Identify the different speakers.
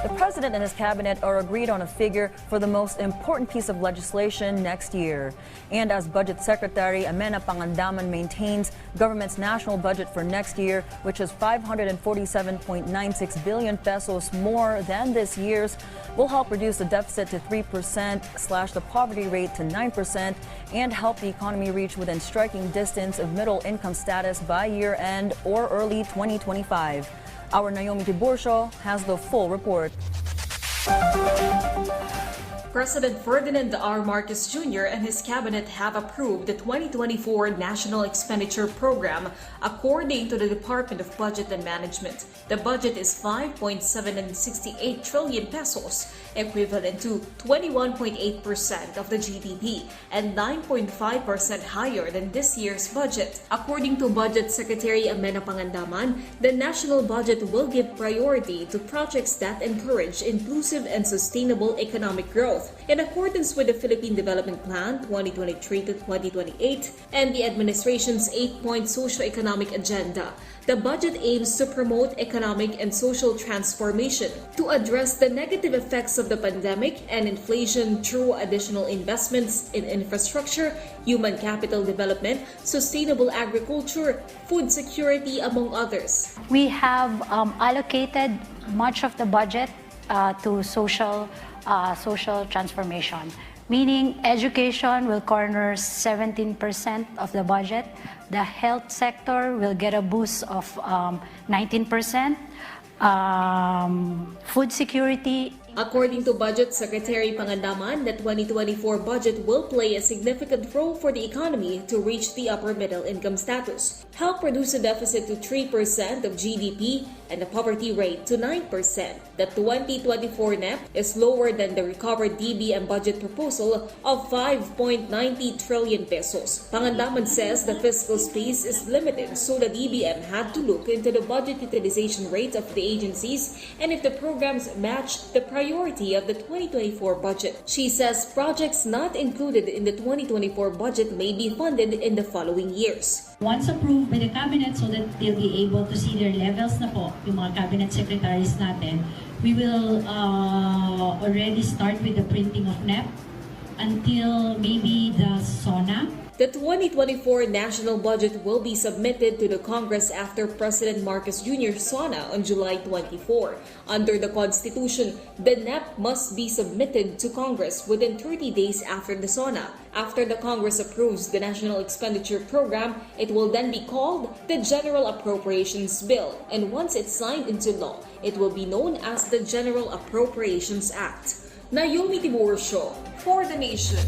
Speaker 1: The president and his cabinet are agreed on a figure for the most important piece of legislation next year. And as Budget Secretary Amena Pangandaman maintains, government's national budget for next year, which is 547.96 billion pesos more than this year's, will help reduce the deficit to 3%, slash the poverty rate to 9%, and help the economy reach within striking distance of middle income status by year end or early 2025. Our Naomi Tiburcio has the full report.
Speaker 2: President Ferdinand R. Marcos Jr. and his cabinet have approved the 2024 National Expenditure Program, according to the Department of Budget and Management. The budget is 5.768 trillion pesos, equivalent to 21.8% of the GDP and 9.5% higher than this year's budget. According to Budget Secretary Amena Pangandaman, the national budget will give priority to projects that encourage inclusive and sustainable economic growth, in accordance with the Philippine Development Plan 2023 to 2028 and the administration's 8-point socio-economic agenda. The budget aims to promote economic and social transformation, to address the negative effects of the pandemic and inflation through additional investments in infrastructure, human capital development, sustainable agriculture, food security, among others.
Speaker 3: We have allocated much of the budget to social transformation, meaning education will corner 17% of the budget. The health sector will get a boost of 19%. Food security.
Speaker 2: According to Budget Secretary Pangandaman, the 2024 budget will play a significant role for the economy to reach the upper middle income status, help reduce the deficit to 3% of GDP and the poverty rate to 9%. The 2024 NEP is lower than the recovered DBM budget proposal of 5.90 trillion pesos. Pangandaman says the fiscal space is limited, so the DBM had to look into the budget utilization rate of the agencies and if the programs match the priority of the 2024 budget. She says projects not included in the 2024 budget may be funded in the following years.
Speaker 4: Once approved by the cabinet so that they'll be able to see their levels na po, yung mga cabinet secretaries natin, we will already start with the printing of NEP until maybe the SONA.
Speaker 2: The 2024 national budget will be submitted to the Congress after President Marcos Jr.'s SONA on July 24. Under the Constitution, the NEP must be submitted to Congress within 30 days after the SONA. After the Congress approves the National Expenditure Program, it will then be called the General Appropriations Bill, and once it's signed into law, it will be known as the General Appropriations Act. Naomi Tiburcio for The Nation.